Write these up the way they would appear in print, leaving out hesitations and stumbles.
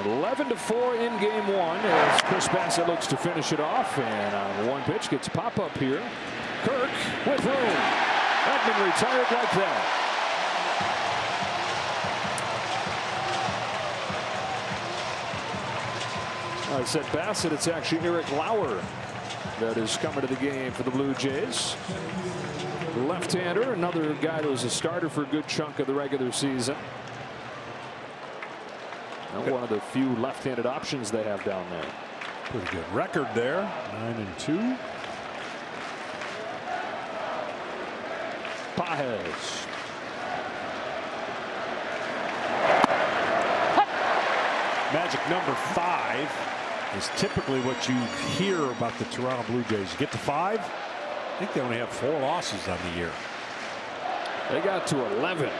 11-4 in game one as Chris Bassett looks to finish it off, and on one pitch gets a pop up here. Kirk with room. Edman retired like that. I said Bassett, it's actually Eric Lauer that is coming to the game for the Blue Jays. Left-hander, another guy that was a starter for a good chunk of the regular season. And one of the few left-handed options they have down there. Pretty good record there, 9-2. Pages. Magic number 5 is typically what you hear about the Toronto Blue Jays. You get to 5, I think they only have 4 losses on the year. They got to 11.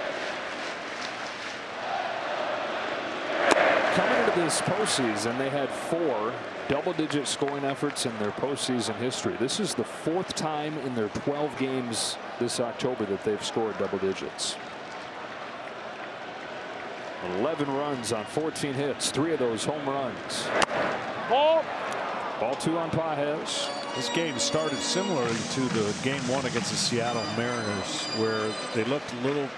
Coming into this postseason, they had 4 double-digit scoring efforts in their postseason history. This is the 4th time in their 12 games this October that they've scored double digits. 11 runs on 14 hits, 3 of those home runs. Ball 2 on Pages. This game started similarly to the game 1 against the Seattle Mariners, where they looked a little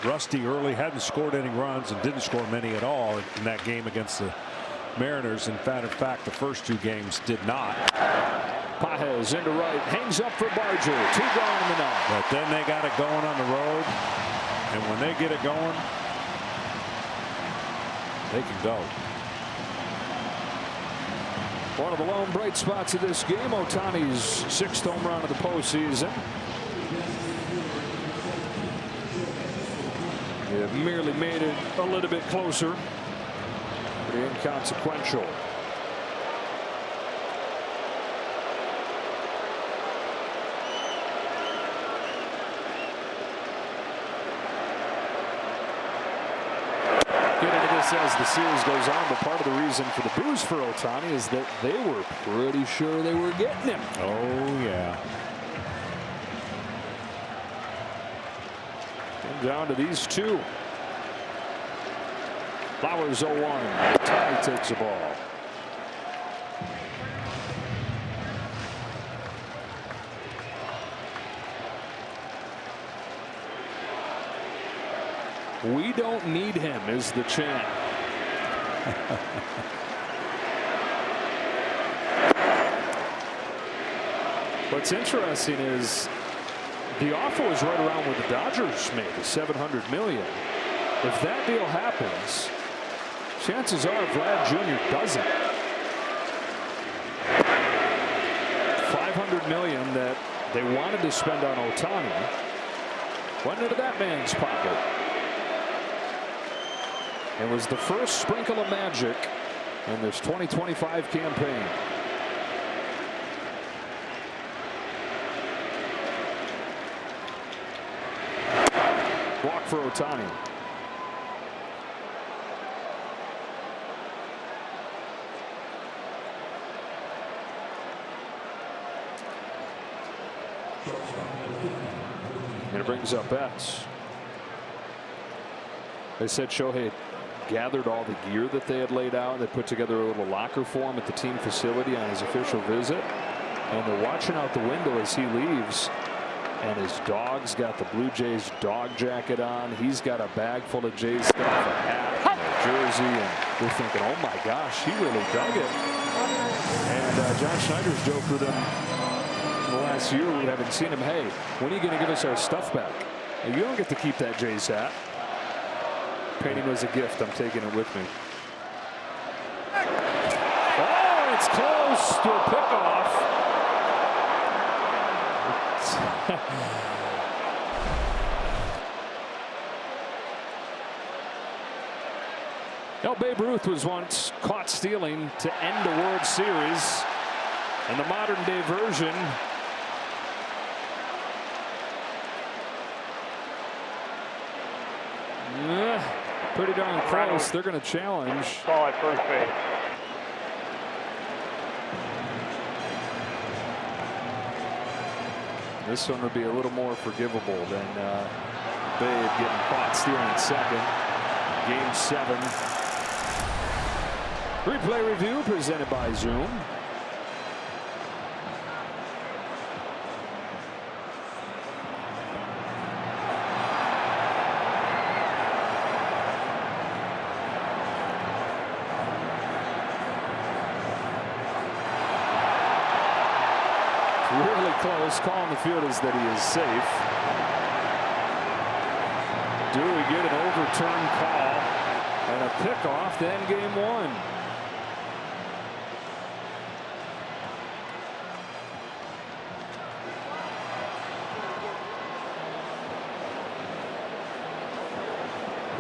rusty early, hadn't scored any runs and didn't score many at all in that game against the Mariners. In fact, the first 2 games did not. Pages into right, hangs up for Barger. 2 gone in the 9th. But then they got it going on the road, and when they get it going, they can go. One of the lone bright spots of this game, Ohtani's 6th home run of the postseason. It merely made it a little bit closer, but inconsequential. As the series goes on, but part of the reason for the boost for Ohtani is that they were pretty sure they were getting him. Oh yeah. And down to these 2. Flowers 0-1. Ohtani takes the ball. We don't need him is the chant. What's interesting is the offer was right around what the Dodgers made, the $700 million. If that deal happens, chances are Vlad Jr. doesn't. $500 million that they wanted to spend on Ohtani went into that man's pocket. It was the first sprinkle of magic in this 2025 campaign. Walk for Ohtani. And it brings up Betts. They said Shohei gathered all the gear that they had laid out. They put together a little locker for him at the team facility on his official visit, and they're watching out the window as he leaves, and his dog's got the Blue Jays dog jacket on. He's got a bag full of Jays stuff, a hat and a jersey, and they're thinking, oh my gosh, he really dug it. And John Schneider's joked with him in the last year, we haven't seen him, hey, when are you going to give us our stuff back? You don't get to keep that Jays hat. Painting was a gift. I'm taking it with me. Oh, it's close to a pickoff. Now, Babe Ruth was once caught stealing to end a World Series. In the modern day version, pretty darn close. They're going to challenge. Ball at first base. This one would be a little more forgivable than Babe getting caught stealing second. Game 7. Replay review presented by Zoom. Really close. Call on the field is that he is safe. Do we get an overturned call and a pickoff to end game one?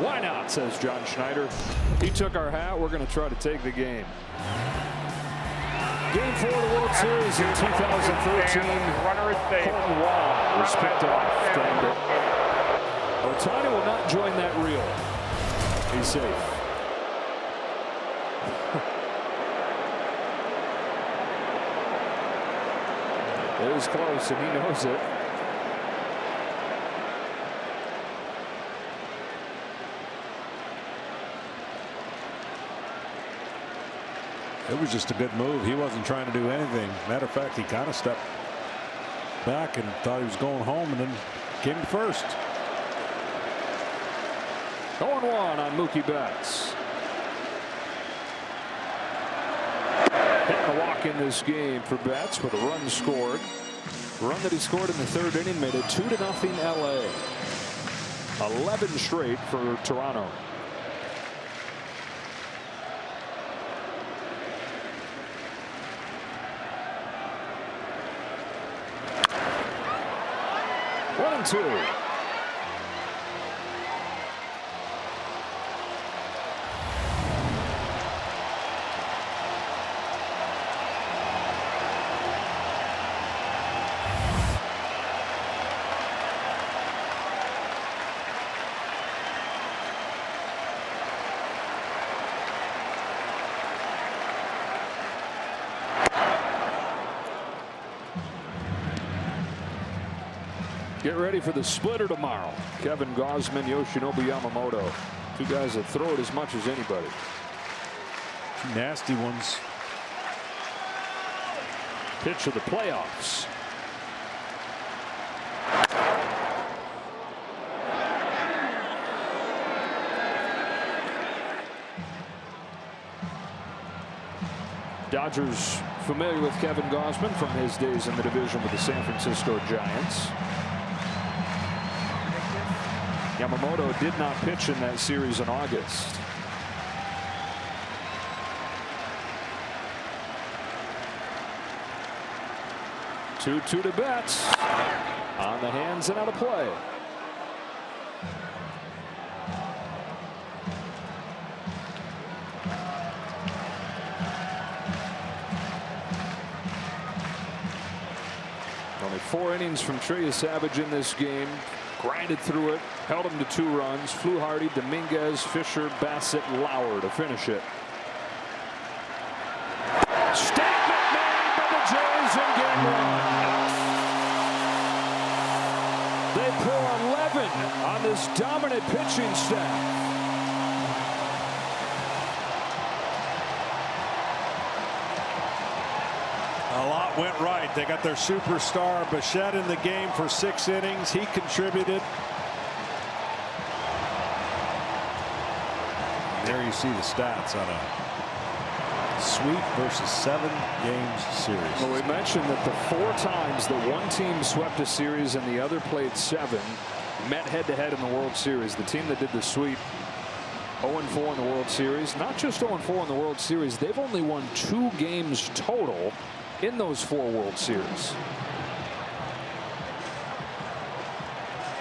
Why not, says John Schneider. He took our hat. We're going to try to take the game. Game 4 of the World Series in 2013. Colton Wall was picked off to end it. Ohtani will not join that reel. He's safe. It was close, and he knows it. It was just a good move. He wasn't trying to do anything. Matter of fact, he kind of stepped back and thought he was going home, and then came to first. 0-1 on Mookie Betts. Hitting a walk in this game for Betts with a run scored. The run that he scored in the third inning made it 2-0 LA. 11 straight for Toronto. One and two. Get ready for the splitter tomorrow. Kevin Gausman, Yoshinobu Yamamoto. Two guys that throw it as much as anybody. Two nasty ones. Pitch of the playoffs. Dodgers familiar with Kevin Gausman from his days in the division with the San Francisco Giants. Yamamoto did not pitch in that series in August. Two-two to Betts. On the hands and out of play. Only 4 innings from Trey Savage in this game. Grinded through it, held him to 2 runs. Fluharty, Dominguez, Fisher, Bassett, Lauer to finish it. Statement made by the Jays in game 1. They pour 11 on this dominant pitching staff. A lot went right. They got their superstar Bichette in the game for 6 innings. He contributed. There you see the stats on a sweep versus 7 games series. Well, we mentioned that the 4 times that one team swept a series and the other played 7 met head-to-head in the World Series. The team that did the sweep 0-4 in the World Series. Not just 0-4 in the World Series, they've only won 2 games total in those 4 World Series.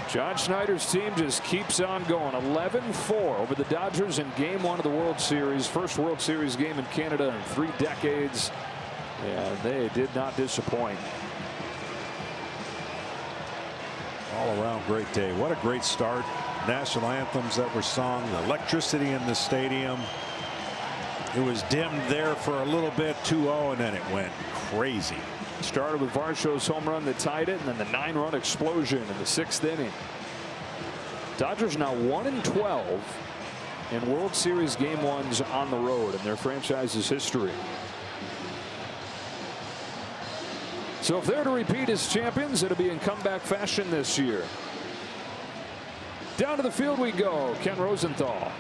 John Schneider's team just keeps on going. 11-4 over the Dodgers in game 1 of the World Series. First World Series game in Canada in 3 decades. And they did not disappoint. All around great day. What a great start. National anthems that were sung. The electricity in the stadium. It was dimmed there for a little bit, 2-0, and then it went crazy. Started with Varsho's home run that tied it, and then the 9-run explosion in the 6th inning. Dodgers now 1-12 in World Series Game 1s on the road in their franchise's history. So if they're to repeat as champions, it'll be in comeback fashion this year. Down to the field we go. Ken Rosenthal.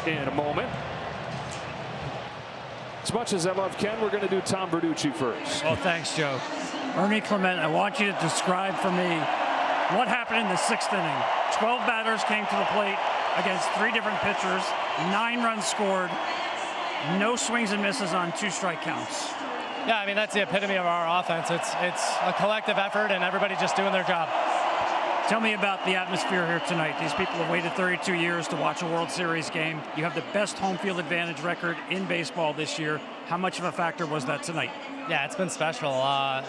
In a moment. As much as I love Ken, we're going to do Tom Verducci first. Oh, thanks, Joe. Ernie Clement, I want you to describe for me what happened in the 6th inning. 12 batters came to the plate against 3 different pitchers. 9 runs scored. No swings and misses on 2 strike counts. Yeah, I mean, that's the epitome of our offense. It's a collective effort and everybody just doing their job. Tell me about the atmosphere here tonight. These people have waited 32 years to watch a World Series game. You have the best home field advantage record in baseball this year. How much of a factor was that tonight? Yeah, it's been special.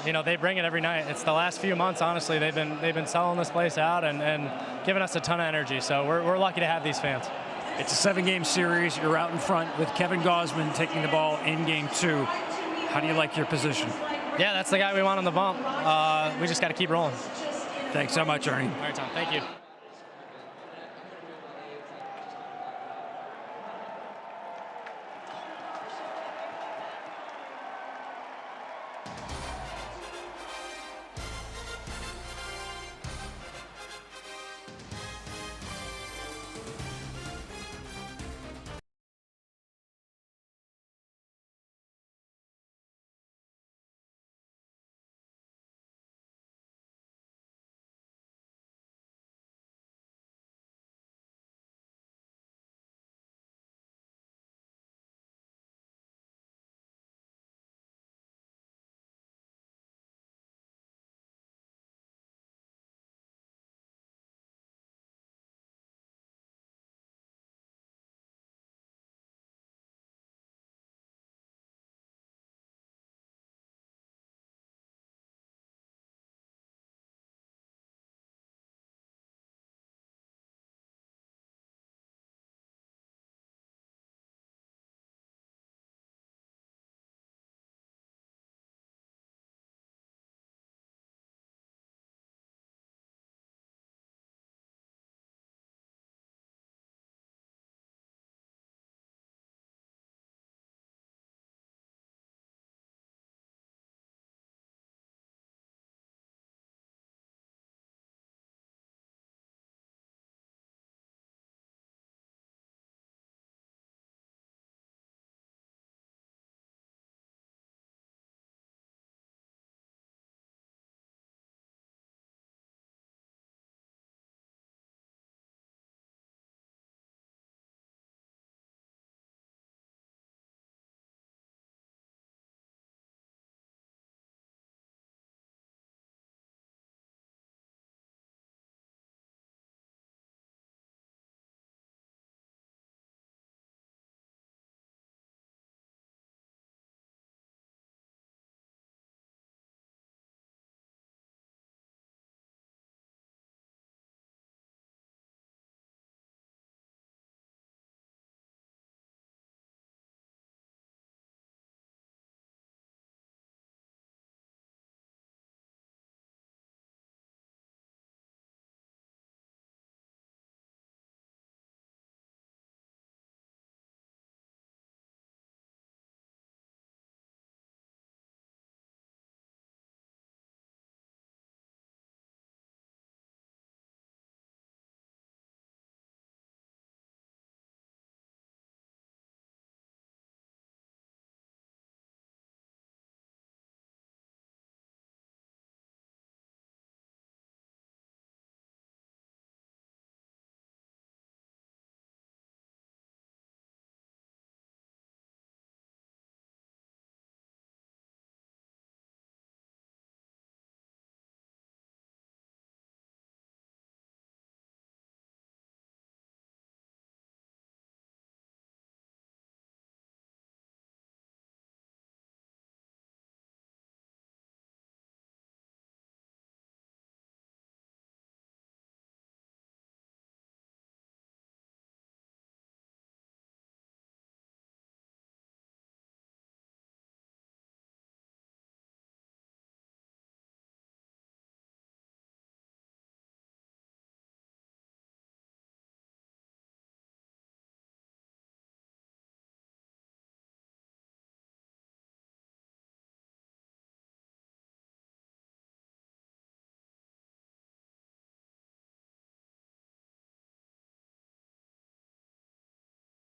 You know, they bring it every night. It's the last few months, honestly. They've been selling this place out and giving us a ton of energy. So we're lucky to have these fans. It's a 7-game series. You're out in front with Kevin Gausman taking the ball in Game 2. How do you like your position? Yeah, that's the guy we want on the bump. We just got to keep rolling. Thanks so much, Ernie. All right, Tom. Thank you.